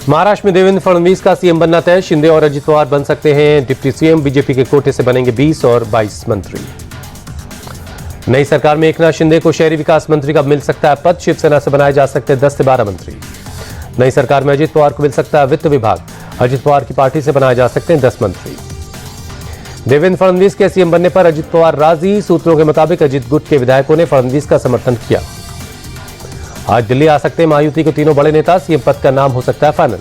महाराष्ट्र में देवेंद्र फडणवीस का सीएम बनना तय। शिंदे और अजित पवार बन सकते हैं डिप्टी सीएम। बीजेपी के कोटे से बनेंगे 20 और 22 मंत्री। नई सरकार में एकनाथ शिंदे को शहरी विकास मंत्री का मिल सकता है पद। शिवसेना से बनाए जा सकते हैं 10 से 12 मंत्री। नई सरकार में अजित पवार को मिल सकता है वित्त विभाग। अजित पवार की पार्टी से बनाए जा सकते हैं 10 मंत्री। देवेंद्र फडणवीस के सीएम बनने पर अजित पवार राजी। सूत्रों के मुताबिक अजित गुट के विधायकों ने फडणवीस का समर्थन किया। आज दिल्ली आ सकते हैं महायुति के तीनों बड़े नेता। सीएम पद का नाम हो सकता है फाइनल।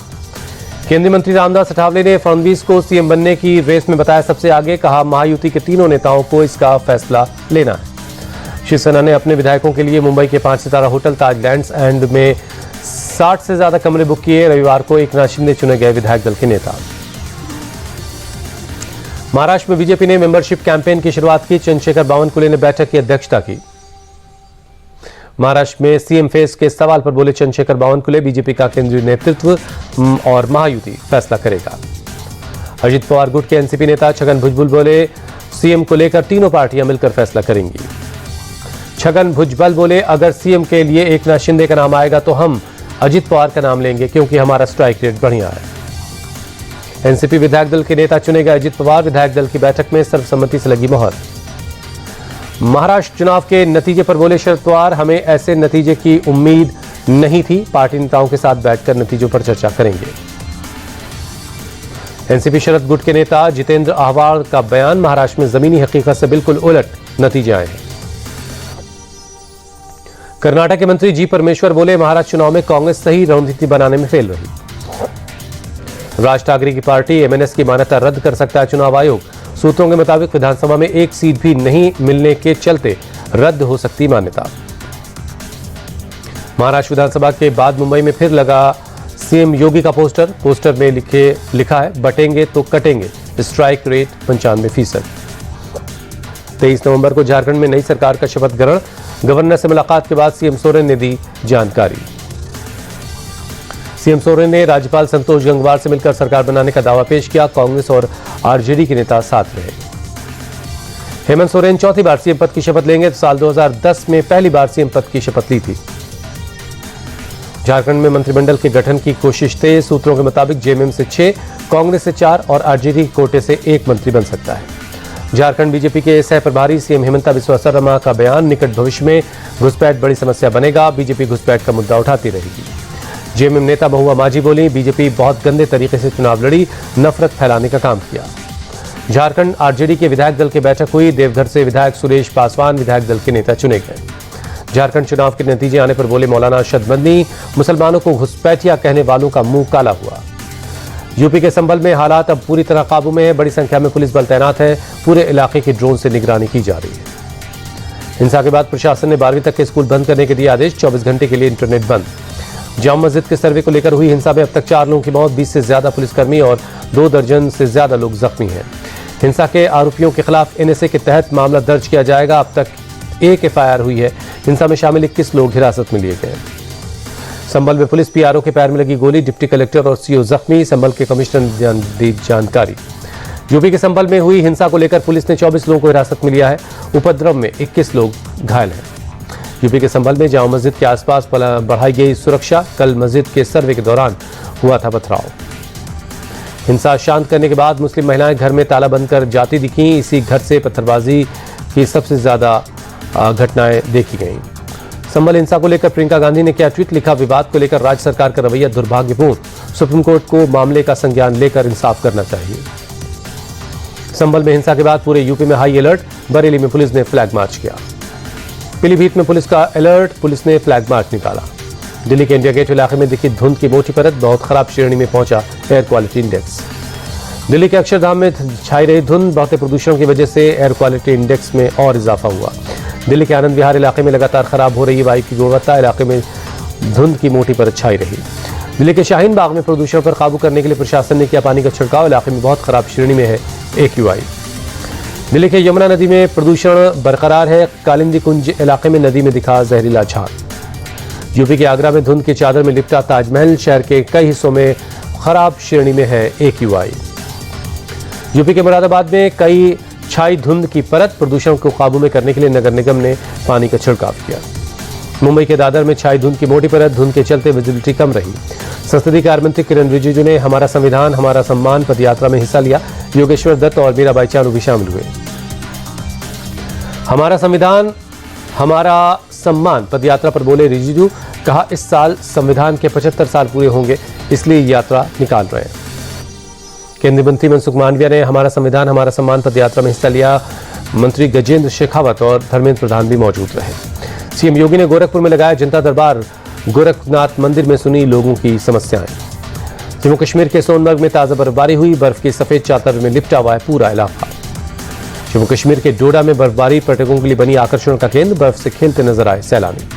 केंद्रीय मंत्री रामदास अठावले ने फडणवीस को सीएम बनने की रेस में बताया सबसे आगे। कहा महायुति के तीनों नेताओं को इसका फैसला लेना है। शिवसेना ने अपने विधायकों के लिए मुंबई के 5 सितारा होटल ताज लैंड्स एंड में 60 से ज्यादा कमरे बुक किए। रविवार को एकनाथ शिंदे चुने गए विधायक दल के नेता। महाराष्ट्र में बीजेपी ने मेंबरशिप कैंपेन की शुरुआत की। चंद्रशेखर बावनकुले ने बैठक की अध्यक्षता की। महाराष्ट्र में सीएम फेस के सवाल पर बोले चंद्रशेखर बावनकुले, बीजेपी का केंद्रीय नेतृत्व और महायुति फैसला करेगा। अजित पवार गुट के एनसीपी नेता छगन भुजबल बोले सीएम को लेकर तीनों पार्टियां मिलकर फैसला करेंगी। छगन भुजबल बोले अगर सीएम के लिए एकनाथ शिंदे का नाम आएगा तो हम अजित पवार का नाम लेंगे क्योंकि हमारा स्ट्राइक रेट बढ़िया है। एनसीपी विधायक दल के नेता चुने गए अजित पवार। विधायक दल की बैठक में सर्वसम्मति से लगी मोहर। महाराष्ट्र चुनाव के नतीजे पर बोले शरद पवार, हमें ऐसे नतीजे की उम्मीद नहीं थी। पार्टी नेताओं के साथ बैठकर नतीजों पर चर्चा करेंगे। एनसीपी शरद गुट के नेता जितेंद्र आह्वान का बयान, महाराष्ट्र में जमीनी हकीकत से बिल्कुल उलट नतीजे आए हैं। कर्नाटक के मंत्री जी परमेश्वर बोले महाराष्ट्र चुनाव में कांग्रेस सही रणनीति बनाने में फेल रही। राज ठाकरे की पार्टी एमएनएस की मान्यता रद्द कर सकता है चुनाव आयोग। सूत्रों के मुताबिक विधानसभा में एक सीट भी नहीं मिलने के चलते रद्द हो सकती मान्यता। महाराष्ट्र विधानसभा के बाद मुंबई में फिर लगा सीएम योगी का पोस्टर। पोस्टर में लिखा है बटेंगे तो कटेंगे, स्ट्राइक रेट 95%। 23 नवंबर को झारखंड में नई सरकार का शपथ ग्रहण। गवर्नर से मुलाकात के बाद सीएम सोरेन ने दी जानकारी। सीएम सोरेन ने राज्यपाल संतोष गंगवार से मिलकर सरकार बनाने का दावा पेश किया। कांग्रेस और आरजेडी के नेता साथ रहे। हेमंत सोरेन चौथी बार सीएम पद की शपथ लेंगे तो साल 2010 में पहली बार सीएम पद की शपथ ली थी। झारखंड में मंत्रिमंडल के गठन की कोशिश तेज। सूत्रों के मुताबिक जेएमएम से 6, कांग्रेस से 4 और आरजेडी कोटे से 1 मंत्री बन सकता है। झारखंड बीजेपी के सह प्रभारी सीएम हेमंता बिस्वा शर्मा का बयान, निकट भविष्य में घुसपैठ बड़ी समस्या बनेगा। बीजेपी घुसपैठ का मुद्दा उठाती रहेगी। जेएमएम नेता महुआ माझी बोली, बीजेपी बहुत गंदे तरीके से चुनाव लड़ी, नफरत फैलाने का काम किया। झारखंड आरजेडी के विधायक दल की बैठक हुई। देवघर से विधायक सुरेश पासवान विधायक दल के नेता चुने गए। झारखंड चुनाव के नतीजे आने पर बोले मौलाना अरशद मदनी, मुसलमानों को घुसपैठिया कहने वालों का मुंह काला हुआ। यूपी के संभल में हालात अब पूरी तरह काबू में है। बड़ी संख्या में पुलिस बल तैनात है। पूरे इलाके की ड्रोन से निगरानी की जा रही है। हिंसा के बाद प्रशासन ने 12वीं तक के स्कूल बंद करने के दिए आदेश। 24 घंटे के लिए इंटरनेट बंद। जामा मस्जिद के सर्वे को लेकर हुई हिंसा में अब तक 4 लोगों की मौत, 20 से ज्यादा पुलिसकर्मी और 2 दर्जन से ज्यादा लोग जख्मी हैं। हिंसा के आरोपियों के खिलाफ एनएसए के तहत मामला दर्ज किया जाएगा। अब तक 1 एफआईआर हुई है। हिंसा में शामिल 21 लोग हिरासत में लिए गए। संभल में पुलिस पीआरओ के पैर में लगी गोली, डिप्टी कलेक्टर और सीओ जख्मी। संभल के कमिश्नर ने दी जानकारी। यूपी के संभल में हुई हिंसा को लेकर पुलिस ने 24 लोगों को हिरासत में लिया है। उपद्रव में 21 लोग घायल हैं। यूपी के संभल में जामा मस्जिद के आसपास बढ़ाई गई सुरक्षा। कल मस्जिद के सर्वे के दौरान हुआ था पथराव। हिंसा शांत करने के बाद मुस्लिम महिलाएं घर में ताला बंद कर जाती दिखी। इसी घर से पत्थरबाजी की सबसे ज्यादा घटनाएं देखी गईं। संभल हिंसा को लेकर प्रियंका गांधी ने क्या ट्वीट लिखा, विवाद को लेकर राज्य सरकार का रवैया दुर्भाग्यपूर्ण। सुप्रीम कोर्ट को मामले का संज्ञान लेकर इंसाफ करना चाहिए। संभल में हिंसा के बाद पूरे यूपी में हाई अलर्ट। बरेली में पुलिस ने फ्लैग मार्च किया। पीलीभीत में पुलिस का अलर्ट, पुलिस ने फ्लैग मार्च निकाला। दिल्ली के इंडिया गेट इलाके में दिखी धुंध की मोटी परत, बहुत खराब श्रेणी में पहुंचा एयर क्वालिटी इंडेक्स। दिल्ली के अक्षरधाम में छाई रही धुंध, बढ़ते प्रदूषण की वजह से एयर क्वालिटी इंडेक्स में और इजाफा हुआ। दिल्ली के आनंद विहार इलाके में लगातार खराब हो रही है वायु की गुणवत्ता। इलाके में धुंध की मोटी परत छाई रही। दिल्ली के शाहीन बाग में प्रदूषण पर काबू करने के लिए प्रशासन ने किया पानी का छिड़काव। इलाके में बहुत खराब श्रेणी में है AQI। दिल्ली के यमुना नदी में प्रदूषण बरकरार है। कालिंदी कुंज इलाके में नदी में दिखा जहरीला झाग। यूपी के आगरा में धुंध की चादर में लिपटा ताजमहल। शहर के कई हिस्सों में खराब श्रेणी में है AQI। यूपी के मुरादाबाद में कई छाई धुंध की परत। प्रदूषण को काबू में करने के लिए नगर निगम ने पानी का छिड़काव किया। मुंबई के दादर में छाई धुंध की मोटी परत, धुंध के चलते विजिबिलिटी कम रही। संसदीय कार्य मंत्री किरण रिजिजू ने हमारा संविधान हमारा सम्मान पदयात्रा में हिस्सा लिया। योगेश्वर दत्त और मीराबाई चानू भी शामिल हुए। हमारा संविधान हमारा सम्मान पदयात्रा पर बोले रिजिजू, कहा इस साल संविधान के 75 साल पूरे होंगे, इसलिए यात्रा निकाल रहे हैं। केंद्रीय मंत्री मनसुख मांडविया ने हमारा संविधान हमारा सम्मान पदयात्रा में हिस्सा लिया। मंत्री गजेंद्र शेखावत और धर्मेंद्र प्रधान भी मौजूद रहे। सीएम योगी ने गोरखपुर में लगाया जनता दरबार, गोरखनाथ मंदिर में सुनी लोगों की समस्याएं। जम्मू कश्मीर के सोनमर्ग में ताजा बर्फबारी हुई, बर्फ की सफेद चादर में लिपटा हुआ है पूरा इलाका। जम्मू कश्मीर के डोडा में बर्फबारी पर्यटकों के लिए बनी आकर्षण का केंद्र, बर्फ से खेलते नजर आए सैलानी।